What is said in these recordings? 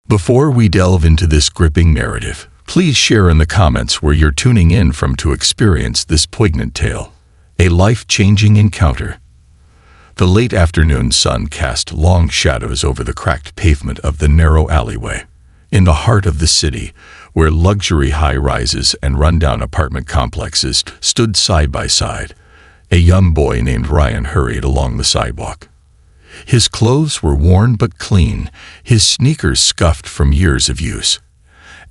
Before we delve into this gripping narrative, please share in the comments where you're tuning in from to experience this poignant tale, a life-changing encounter. The late afternoon sun cast long shadows over the cracked pavement of the narrow alleyway. In the heart of the city, where luxury high-rises and rundown apartment complexes stood side by side, a young boy named Ryan hurried along the sidewalk. His clothes were worn but clean, his sneakers scuffed from years of use.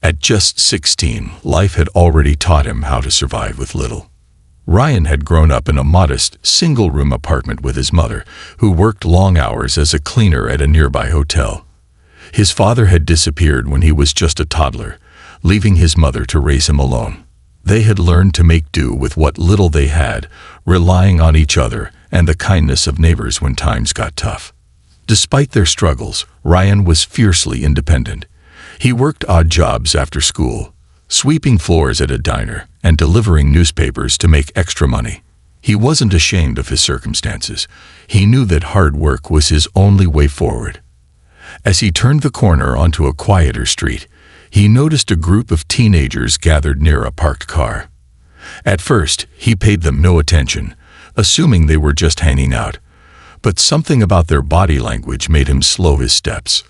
At just 16, life had already taught him how to survive with little. Ryan had grown up in a modest, single-room apartment with his mother, who worked long hours as a cleaner at a nearby hotel. His father had disappeared when he was just a toddler, leaving his mother to raise him alone. They had learned to make do with what little they had, relying on each other and the kindness of neighbors when times got tough. Despite their struggles, Ryan was fiercely independent. He worked odd jobs after school, sweeping floors at a diner and delivering newspapers to make extra money. He wasn't ashamed of his circumstances. He knew that hard work was his only way forward. As he turned the corner onto a quieter street, he noticed a group of teenagers gathered near a parked car. At first, he paid them no attention, assuming they were just hanging out. But something about their body language made him slow his steps.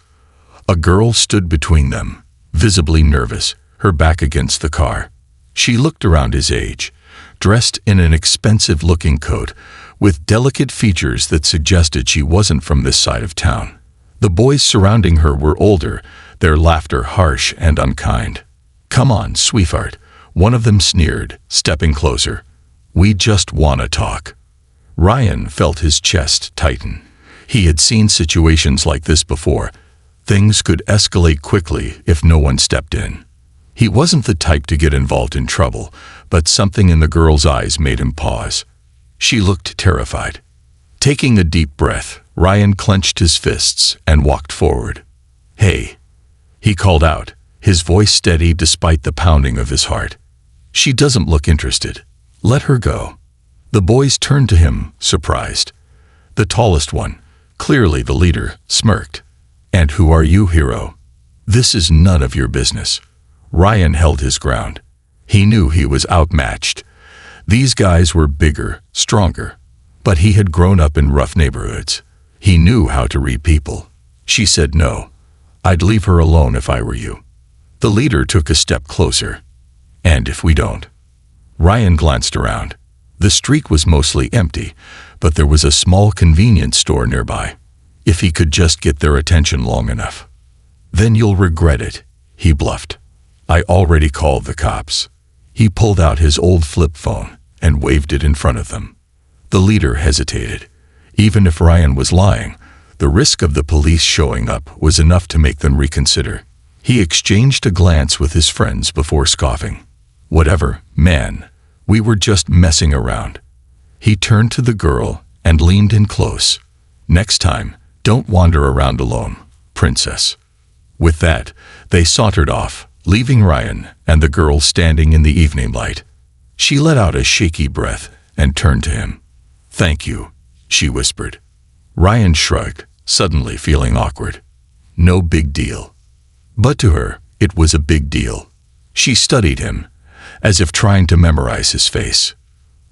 A girl stood between them, visibly nervous, her back against the car. She looked around his age, dressed in an expensive-looking coat, with delicate features that suggested she wasn't from this side of town. The boys surrounding her were older, their laughter harsh and unkind. "Come on, sweetheart," one of them sneered, stepping closer. "We just want to talk." Ryan felt his chest tighten. He had seen situations like this before. Things could escalate quickly if no one stepped in. He wasn't the type to get involved in trouble, but something in the girl's eyes made him pause. She looked terrified. Taking a deep breath, Ryan clenched his fists and walked forward. "Hey," he called out, his voice steady despite the pounding of his heart. "She doesn't look interested. Let her go." The boys turned to him, surprised. The tallest one, clearly the leader, smirked. "And who are you, hero? This is none of your business." Ryan held his ground. He knew he was outmatched. These guys were bigger, stronger, but he had grown up in rough neighborhoods. He knew how to read people. She said no. "I'd leave her alone if I were you." The leader took a step closer. "And if we don't?" Ryan glanced around. The street was mostly empty, but there was a small convenience store nearby. If he could just get their attention long enough. "Then you'll regret it," he bluffed. "I already called the cops." He pulled out his old flip phone and waved it in front of them. The leader hesitated. Even if Ryan was lying, the risk of the police showing up was enough to make them reconsider. He exchanged a glance with his friends before scoffing. "Whatever, man. We were just messing around." He turned to the girl and leaned in close. "Next time, don't wander around alone, princess." With that, they sauntered off, leaving Ryan and the girl standing in the evening light. She let out a shaky breath and turned to him. "Thank you," she whispered. Ryan shrugged, suddenly feeling awkward. No big deal. But to her, it was a big deal. She studied him, as if trying to memorize his face.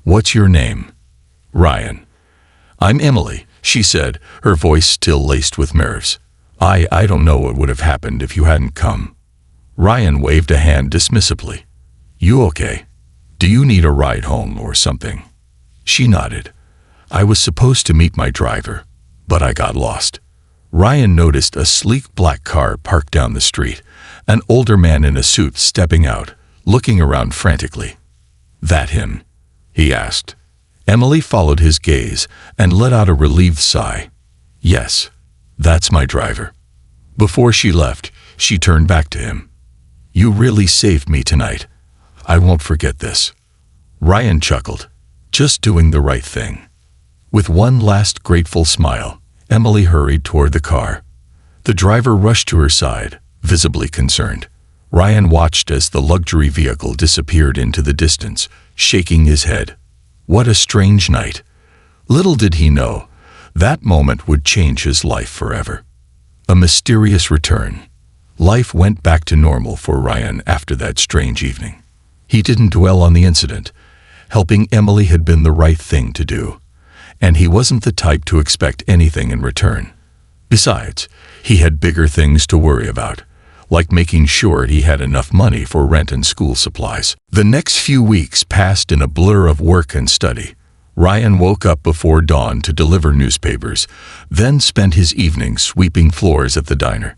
"What's your name?" "Ryan." "I'm Emily," she said, her voice still laced with nerves. I don't know what would have happened if you hadn't come." Ryan waved a hand dismissively. "You okay? Do you need a ride home or something?" She nodded. "I was supposed to meet my driver, but I got lost." Ryan noticed a sleek black car parked down the street, an older man in a suit stepping out, looking around frantically. "That him?" he asked. Emily followed his gaze and let out a relieved sigh. "Yes, that's my driver." Before she left, she turned back to him. "You really saved me tonight. I won't forget this." Ryan chuckled, just doing the right thing. With one last grateful smile, Emily hurried toward the car. The driver rushed to her side, visibly concerned. Ryan watched as the luxury vehicle disappeared into the distance, shaking his head. What a strange night. Little did he know, that moment would change his life forever. A mysterious return. Life went back to normal for Ryan after that strange evening. He didn't dwell on the incident. Helping Emily had been the right thing to do, and he wasn't the type to expect anything in return. Besides, he had bigger things to worry about, like making sure he had enough money for rent and school supplies. The next few weeks passed in a blur of work and study. Ryan woke up before dawn to deliver newspapers, then spent his evenings sweeping floors at the diner.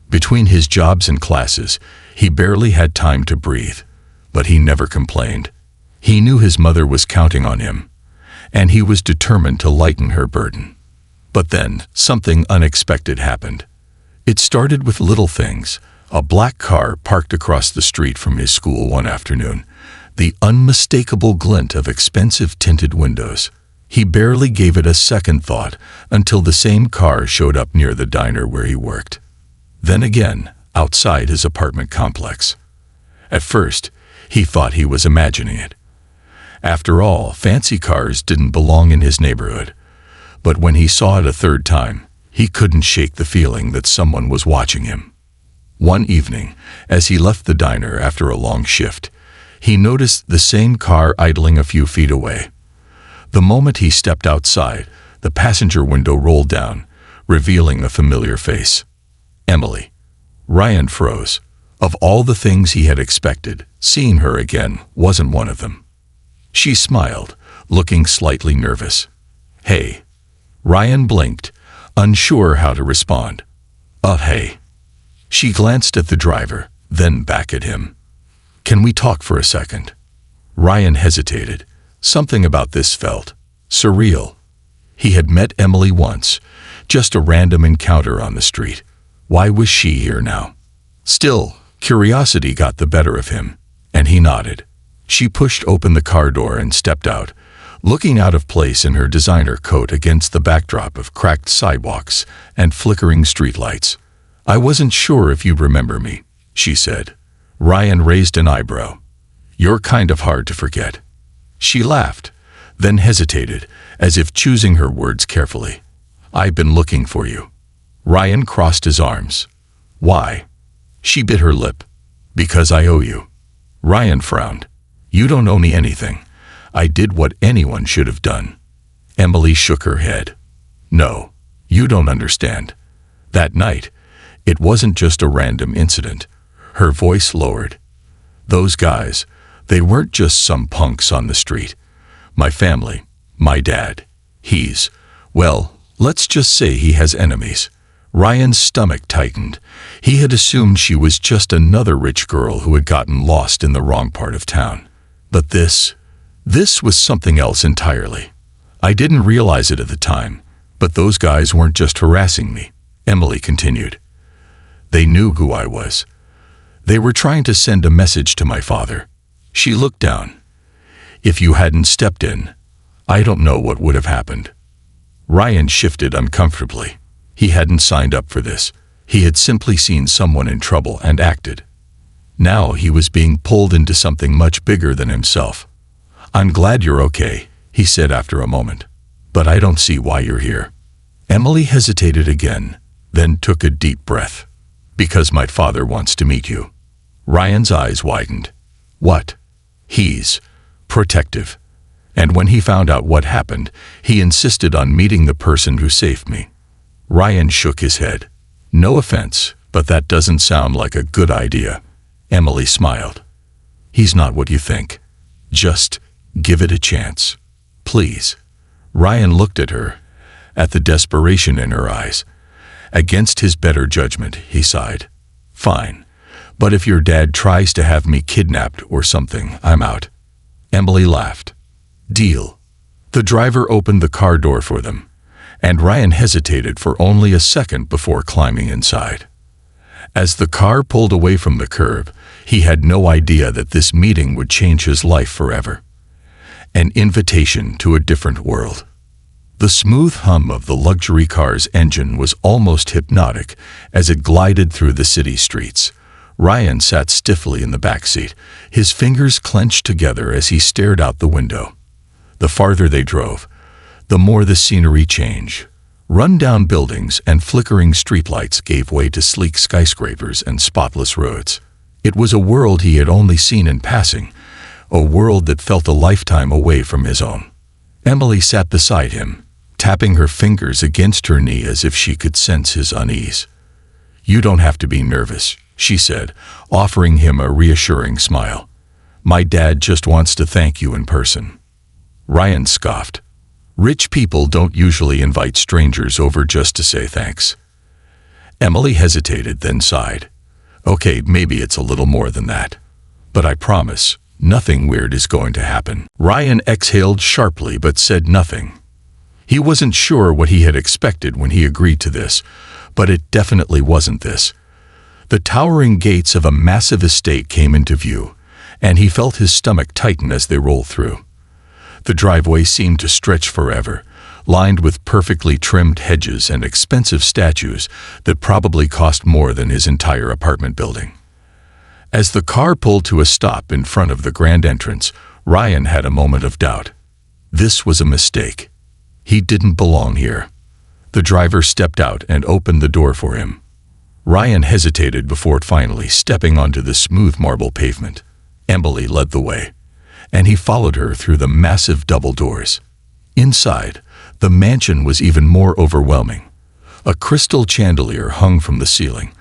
Between his jobs and classes, he barely had time to breathe, but he never complained. He knew his mother was counting on him, and he was determined to lighten her burden. But then, something unexpected happened. It started with little things. A black car parked across the street from his school one afternoon, the unmistakable glint of expensive tinted windows. He barely gave it a second thought until the same car showed up near the diner where he worked. Then again, outside his apartment complex. At first, he thought he was imagining it. After all, fancy cars didn't belong in his neighborhood. But when he saw it a third time, he couldn't shake the feeling that someone was watching him. One evening, as he left the diner after a long shift, he noticed the same car idling a few feet away. The moment he stepped outside, the passenger window rolled down, revealing a familiar face. Emily. Ryan froze. Of all the things he had expected, seeing her again wasn't one of them. She smiled, looking slightly nervous. "Hey." Ryan blinked, unsure how to respond. Hey." She glanced at the driver, then back at him. "Can we talk for a second?" Ryan hesitated. Something about this felt surreal. He had met Emily once, just a random encounter on the street. Why was she here now? Still, curiosity got the better of him, and he nodded. She pushed open the car door and stepped out, looking out of place in her designer coat against the backdrop of cracked sidewalks and flickering streetlights. "I wasn't sure if you remember me," she said. Ryan raised an eyebrow. "You're kind of hard to forget." She laughed, then hesitated, as if choosing her words carefully. "I've been looking for you." Ryan crossed his arms. "Why?" She bit her lip. "Because I owe you." Ryan frowned. "You don't owe me anything. I did what anyone should have done." Emily shook her head. "No, you don't understand. That night, it wasn't just a random incident." Her voice lowered. "Those guys, they weren't just some punks on the street. My family, my dad, well, let's just say he has enemies." Ryan's stomach tightened. He had assumed she was just another rich girl who had gotten lost in the wrong part of town. But this was something else entirely. "I didn't realize it at the time, but those guys weren't just harassing me," Emily continued. "They knew who I was. They were trying to send a message to my father." She looked down. "If you hadn't stepped in, I don't know what would have happened." Ryan shifted uncomfortably. He hadn't signed up for this. He had simply seen someone in trouble and acted. Now he was being pulled into something much bigger than himself. "I'm glad you're okay," he said after a moment. "But I don't see why you're here." Emily hesitated again, then took a deep breath. "Because my father wants to meet you." Ryan's eyes widened. "What?" "He's protective. And when he found out what happened, he insisted on meeting the person who saved me." Ryan shook his head. "No offense, but that doesn't sound like a good idea." Emily smiled. "He's not what you think. Just give it a chance. Please." Ryan looked at her, at the desperation in her eyes. Against his better judgment, he sighed. "Fine. But if your dad tries to have me kidnapped or something, I'm out." Emily laughed. "Deal." The driver opened the car door for them, and Ryan hesitated for only a second before climbing inside. As the car pulled away from the curb, he had no idea that this meeting would change his life forever. An invitation to a different world. The smooth hum of the luxury car's engine was almost hypnotic as it glided through the city streets. Ryan sat stiffly in the back seat, his fingers clenched together as he stared out the window. The farther they drove, the more the scenery changed. Run-down buildings and flickering streetlights gave way to sleek skyscrapers and spotless roads. It was a world he had only seen in passing, a world that felt a lifetime away from his own. Emily sat beside him, tapping her fingers against her knee as if she could sense his unease. "You don't have to be nervous," she said, offering him a reassuring smile. "My dad just wants to thank you in person." Ryan scoffed. Rich people don't usually invite strangers over just to say thanks. Emily hesitated, then sighed. "Okay, maybe it's a little more than that. But I promise, nothing weird is going to happen." Ryan exhaled sharply but said nothing. He wasn't sure what he had expected when he agreed to this, but it definitely wasn't this. The towering gates of a massive estate came into view, and he felt his stomach tighten as they rolled through. The driveway seemed to stretch forever, lined with perfectly trimmed hedges and expensive statues that probably cost more than his entire apartment building. As the car pulled to a stop in front of the grand entrance, Ryan had a moment of doubt. This was a mistake. He didn't belong here. The driver stepped out and opened the door for him. Ryan hesitated before finally stepping onto the smooth marble pavement. Emily led the way, and he followed her through the massive double doors. Inside, the mansion was even more overwhelming. A crystal chandelier hung from the ceiling.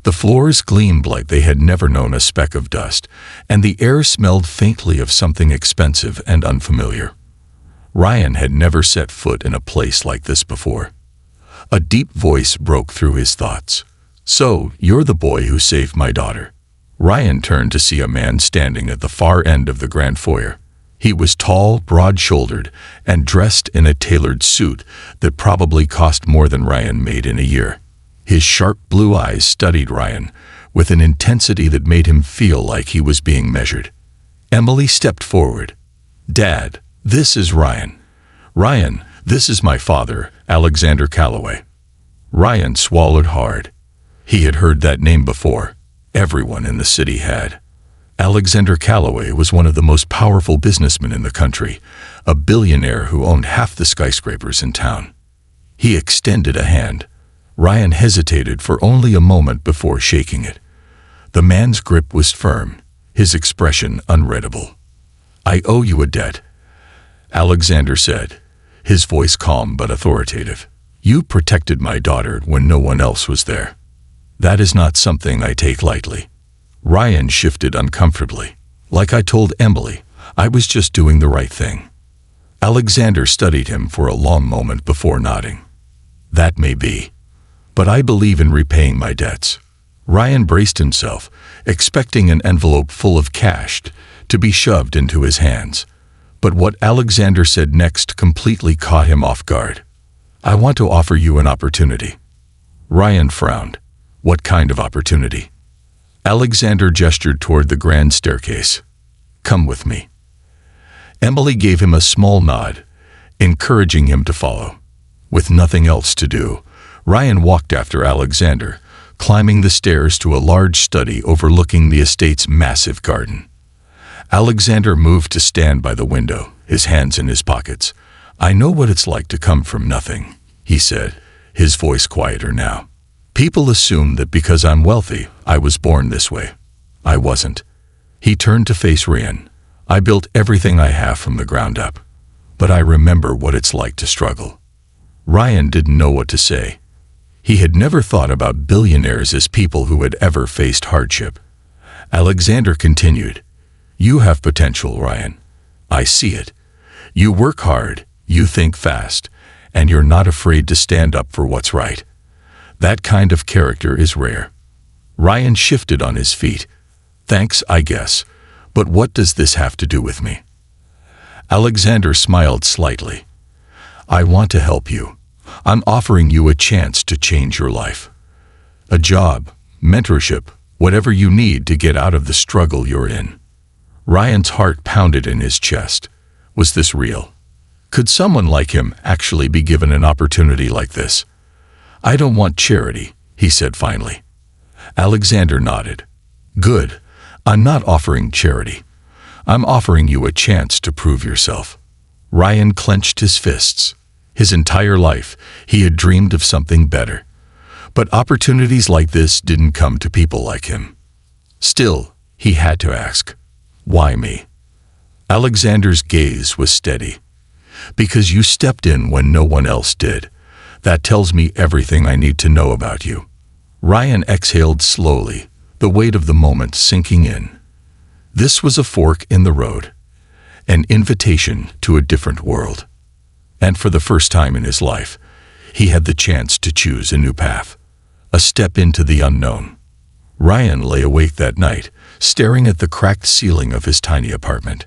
The floors gleamed like they had never known a speck of dust, and the air smelled faintly of something expensive and unfamiliar. Ryan had never set foot in a place like this before. A deep voice broke through his thoughts. "So, you're the boy who saved my daughter." Ryan turned to see a man standing at the far end of the grand foyer. He was tall, broad-shouldered, and dressed in a tailored suit that probably cost more than Ryan made in a year. His sharp blue eyes studied Ryan with an intensity that made him feel like he was being measured. Emily stepped forward. "Dad, this is Ryan. Ryan, this is my father, Alexander Calloway." Ryan swallowed hard. He had heard that name before. Everyone in the city had. Alexander Calloway was one of the most powerful businessmen in the country, a billionaire who owned half the skyscrapers in town. He extended a hand. Ryan hesitated for only a moment before shaking it. The man's grip was firm, his expression unreadable. "I owe you a debt," Alexander said, his voice calm but authoritative. "You protected my daughter when no one else was there. That is not something I take lightly." Ryan shifted uncomfortably. "Like I told Emily, I was just doing the right thing." Alexander studied him for a long moment before nodding. "That may be, but I believe in repaying my debts." Ryan braced himself, expecting an envelope full of cash to be shoved into his hands. But what Alexander said next completely caught him off guard. "I want to offer you an opportunity." Ryan frowned. "What kind of opportunity?" Alexander gestured toward the grand staircase. "Come with me." Emily gave him a small nod, encouraging him to follow. With nothing else to do, Ryan walked after Alexander, climbing the stairs to a large study overlooking the estate's massive garden. Alexander moved to stand by the window, his hands in his pockets. "I know what it's like to come from nothing," he said, his voice quieter now. "People assume that because I'm wealthy, I was born this way. I wasn't." He turned to face Ryan. "I built everything I have from the ground up. But I remember what it's like to struggle." Ryan didn't know what to say. He had never thought about billionaires as people who had ever faced hardship. Alexander continued, "You have potential, Ryan. I see it. You work hard, you think fast, and you're not afraid to stand up for what's right. That kind of character is rare." Ryan shifted on his feet. "Thanks, I guess. But what does this have to do with me?" Alexander smiled slightly. "I want to help you. I'm offering you a chance to change your life. A job, mentorship, whatever you need to get out of the struggle you're in." Ryan's heart pounded in his chest. Was this real? Could someone like him actually be given an opportunity like this? "I don't want charity," he said finally. Alexander nodded. "Good. I'm not offering charity. I'm offering you a chance to prove yourself." Ryan clenched his fists. His entire life, he had dreamed of something better. But opportunities like this didn't come to people like him. Still, he had to ask, why me? Alexander's gaze was steady. Because you stepped in when no one else did. That tells me everything I need to know about you. Ryan exhaled slowly, the weight of the moment sinking in. This was a fork in the road, an invitation to a different world. And for the first time in his life, he had the chance to choose a new path, a step into the unknown. Ryan lay awake that night, staring at the cracked ceiling of his tiny apartment.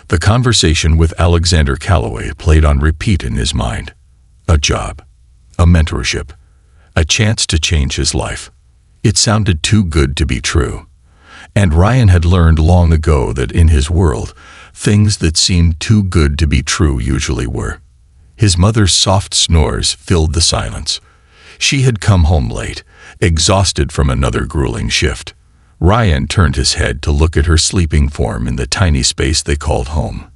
The conversation with Alexander Calloway played on repeat in his mind. A job, a mentorship, a chance to change his life. It sounded too good to be true. And Ryan had learned long ago that in his world, things that seemed too good to be true usually were. His mother's soft snores filled the silence. She had come home late, exhausted from another grueling shift. Ryan turned his head to look at her sleeping form in the tiny space they called home.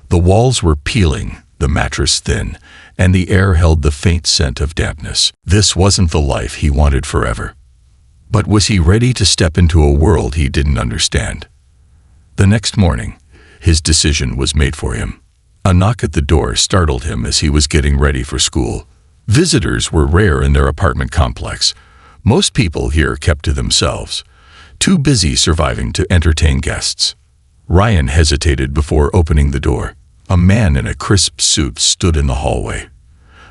The walls were peeling, the mattress thin, and the air held the faint scent of dampness. This wasn't the life he wanted forever. But was he ready to step into a world he didn't understand? The next morning, his decision was made for him. A knock at the door startled him as he was getting ready for school. Visitors were rare in their apartment complex. Most people here kept to themselves, too busy surviving to entertain guests. Ryan hesitated before opening the door. A man in a crisp suit stood in the hallway.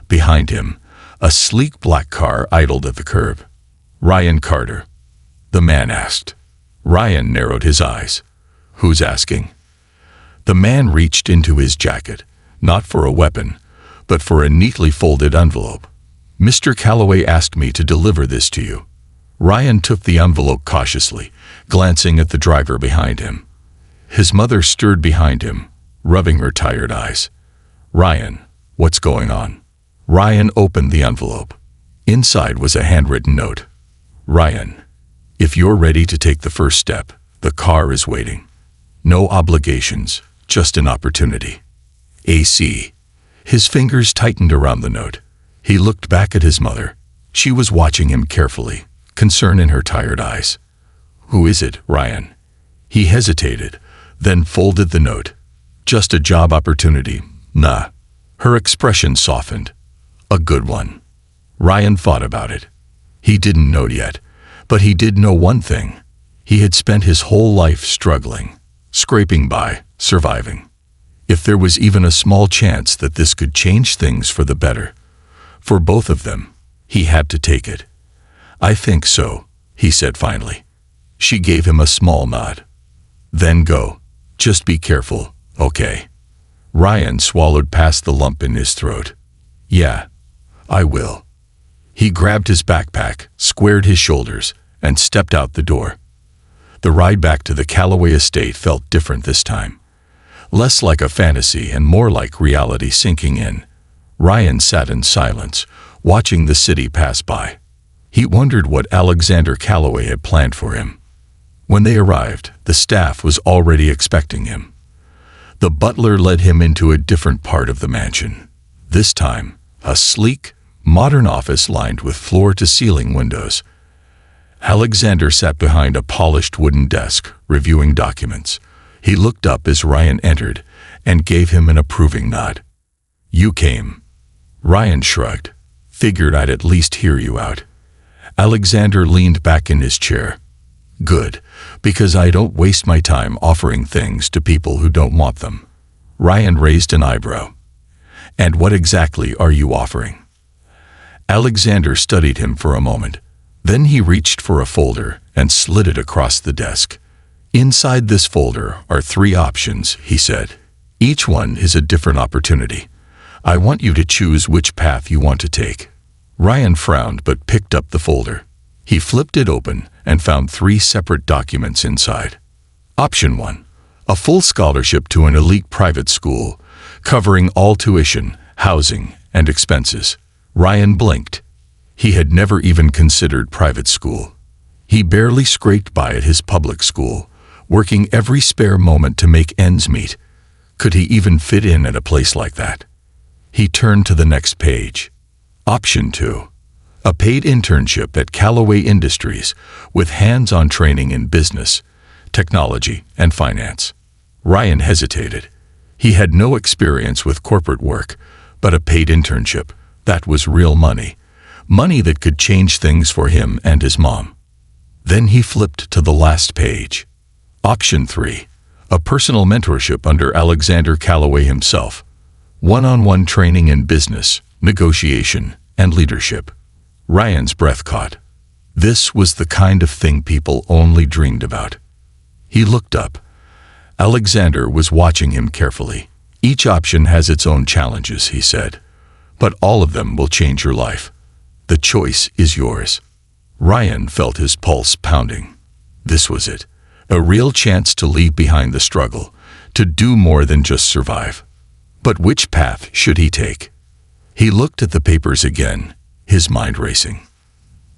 Behind him, a sleek black car idled at the curb. Ryan Carter, the man asked. Ryan narrowed his eyes. Who's asking? The man reached into his jacket, not for a weapon, but for a neatly folded envelope. Mr. Calloway asked me to deliver this to you. Ryan took the envelope cautiously, glancing at the driver behind him. His mother stirred behind him, rubbing her tired eyes. Ryan, what's going on? Ryan opened the envelope. Inside was a handwritten note. Ryan, if you're ready to take the first step, the car is waiting. No obligations, just an opportunity. AC. His fingers tightened around the note. He looked back at his mother. She was watching him carefully, concern in her tired eyes. Who is it, Ryan? He hesitated, then folded the note. Just a job opportunity. Nah. Her expression softened. A good one. Ryan thought about it. He didn't know yet, but he did know one thing. He had spent his whole life struggling, scraping by, surviving. If there was even a small chance that this could change things for the better, for both of them, he had to take it. I think so, he said finally. She gave him a small nod. Then go. Just be careful, okay? Ryan swallowed past the lump in his throat. Yeah, I will. He grabbed his backpack, squared his shoulders, and stepped out the door. The ride back to the Calloway estate felt different this time. Less like a fantasy and more like reality sinking in. Ryan sat in silence, watching the city pass by. He wondered what Alexander Calloway had planned for him. When they arrived, the staff was already expecting him. The butler led him into a different part of the mansion. This time, a sleek, modern office lined with floor-to-ceiling windows. Alexander sat behind a polished wooden desk, reviewing documents. He looked up as Ryan entered and gave him an approving nod. You came. Ryan shrugged. Figured I'd at least hear you out. Alexander leaned back in his chair. Good, because I don't waste my time offering things to people who don't want them. Ryan raised an eyebrow. And what exactly are you offering? Alexander studied him for a moment. Then he reached for a folder and slid it across the desk. Inside this folder are 3 options, he said. Each one is a different opportunity. I want you to choose which path you want to take. Ryan frowned but picked up the folder. He flipped it open and found 3 separate documents inside. Option 1. A full scholarship to an elite private school, covering all tuition, housing, and expenses. Ryan blinked. He had never even considered private school. He barely scraped by at his public school, working every spare moment to make ends meet. Could he even fit in at a place like that? He turned to the next page. Option 2. A paid internship at Callaway Industries with hands-on training in business, technology, and finance. Ryan hesitated. He had no experience with corporate work, but a paid internship, that was real money. Money that could change things for him and his mom. Then he flipped to the last page. Option 3. A personal mentorship under Alexander Callaway himself. One-on-one training in business, negotiation, and leadership. Ryan's breath caught. This was the kind of thing people only dreamed about. He looked up. Alexander was watching him carefully. Each option has its own challenges, he said, but all of them will change your life. The choice is yours. Ryan felt his pulse pounding. This was it. A real chance to leave behind the struggle, to do more than just survive. But which path should he take? He looked at the papers again, his mind racing.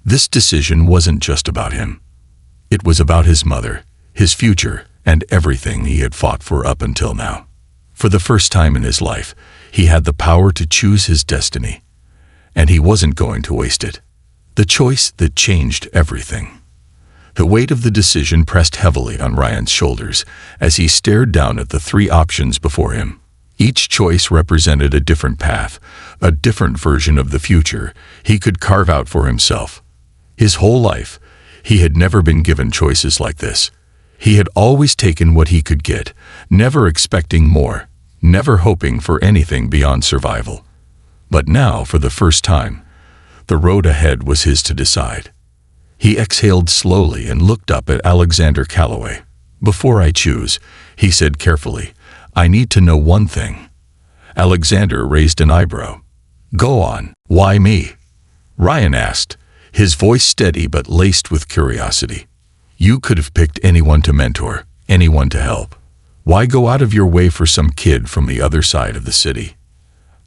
This decision wasn't just about him. It was about his mother, his future, and everything he had fought for up until now. For the first time in his life, he had the power to choose his destiny, and he wasn't going to waste it. The choice that changed everything. The weight of the decision pressed heavily on Ryan's shoulders as he stared down at the 3 options before him. Each choice represented a different path, a different version of the future he could carve out for himself. His whole life, he had never been given choices like this. He had always taken what he could get, never expecting more, never hoping for anything beyond survival. But now, for the first time, the road ahead was his to decide. He exhaled slowly and looked up at Alexander Callaway. "Before I choose," he said carefully, "I need to know one thing." Alexander raised an eyebrow. "Go on. Why me?" Ryan asked, his voice steady but laced with curiosity. "You could have picked anyone to mentor, anyone to help. Why go out of your way for some kid from the other side of the city?"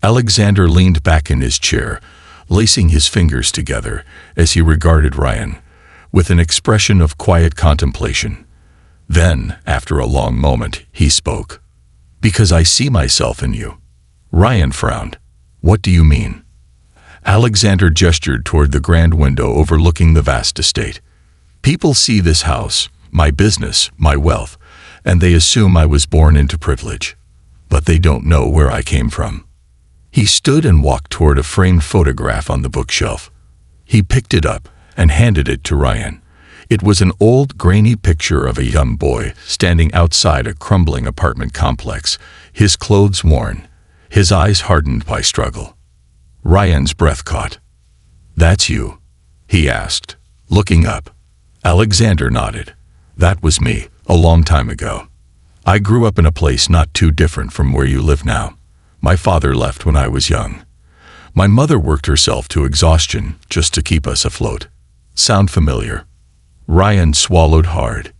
Alexander leaned back in his chair, lacing his fingers together as he regarded Ryan, with an expression of quiet contemplation. Then, after a long moment, he spoke. "Because I see myself in you." Ryan frowned. "What do you mean?" Alexander gestured toward the grand window overlooking the vast estate. "People see this house, my business, my wealth, and they assume I was born into privilege. But they don't know where I came from." He stood and walked toward a framed photograph on the bookshelf. He picked it up and handed it to Ryan. It was an old, grainy picture of a young boy standing outside a crumbling apartment complex, his clothes worn, his eyes hardened by struggle. Ryan's breath caught. "That's you?" he asked, looking up. Alexander nodded. "That was me, a long time ago. I grew up in a place not too different from where you live now. My father left when I was young. My mother worked herself to exhaustion just to keep us afloat. Sound familiar?" Ryan swallowed hard.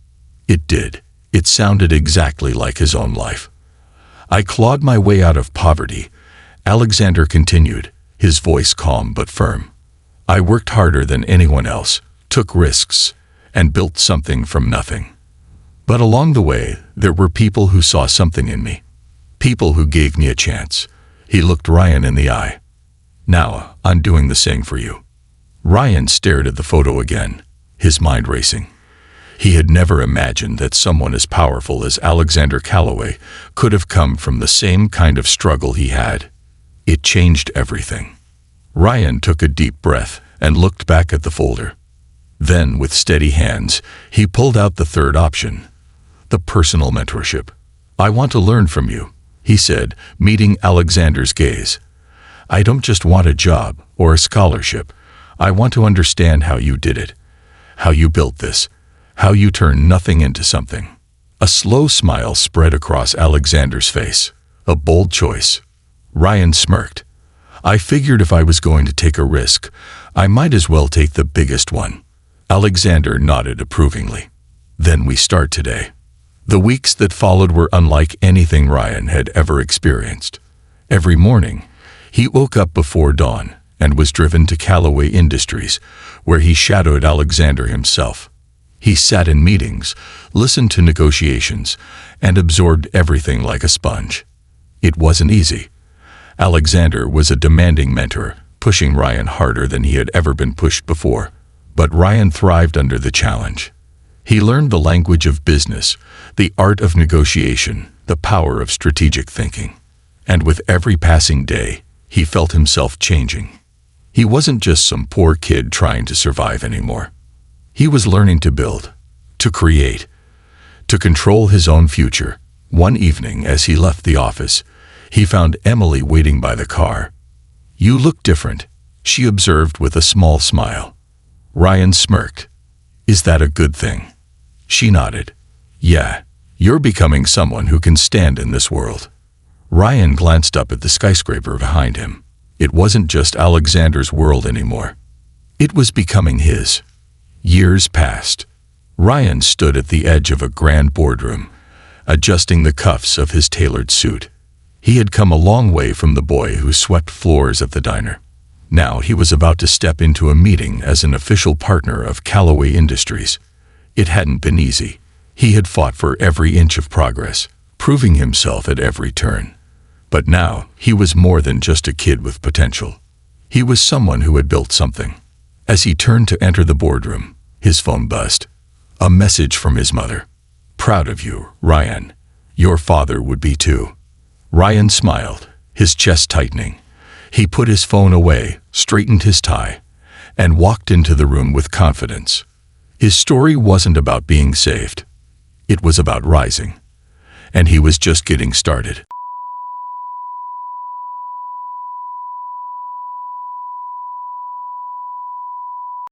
It did. It sounded exactly like his own life. "I clawed my way out of poverty," Alexander continued, his voice calm but firm. "I worked harder than anyone else, took risks, and built something from nothing. But along the way, there were people who saw something in me. People who gave me a chance." He looked Ryan in the eye. "Now, I'm doing the same for you." Ryan stared at the photo again, his mind racing. He had never imagined that someone as powerful as Alexander Callaway could have come from the same kind of struggle he had. It changed everything. Ryan took a deep breath and looked back at the folder. Then, with steady hands, he pulled out the 3rd option, the personal mentorship. "I want to learn from you," he said, meeting Alexander's gaze. "I don't just want a job or a scholarship. I want to understand how you did it, how you built this, how you turned nothing into something." A slow smile spread across Alexander's face. "A bold choice." Ryan smirked. "I figured if I was going to take a risk, I might as well take the biggest one." Alexander nodded approvingly. "Then we start today." The weeks that followed were unlike anything Ryan had ever experienced. Every morning, he woke up before dawn and was driven to Callaway Industries, where he shadowed Alexander himself. He sat in meetings, listened to negotiations, and absorbed everything like a sponge. It wasn't easy. Alexander was a demanding mentor, pushing Ryan harder than he had ever been pushed before. But Ryan thrived under the challenge. He learned the language of business, the art of negotiation, the power of strategic thinking. And with every passing day, he felt himself changing. He wasn't just some poor kid trying to survive anymore. He was learning to build, to create, to control his own future. One evening, as he left the office, he found Emily waiting by the car. "You look different," she observed with a small smile. Ryan smirked. "Is that a good thing?" She nodded. "Yeah, you're becoming someone who can stand in this world." Ryan glanced up at the skyscraper behind him. It wasn't just Alexander's world anymore. It was becoming his. Years passed. Ryan stood at the edge of a grand boardroom, adjusting the cuffs of his tailored suit. He had come a long way from the boy who swept floors at the diner. Now he was about to step into a meeting as an official partner of Callaway Industries. It hadn't been easy. He had fought for every inch of progress, proving himself at every turn. But now, he was more than just a kid with potential. He was someone who had built something. As he turned to enter the boardroom, his phone buzzed. A message from his mother. "Proud of you, Ryan. Your father would be too." Ryan smiled, his chest tightening. He put his phone away, straightened his tie, and walked into the room with confidence. His story wasn't about being saved. It was about rising. And he was just getting started.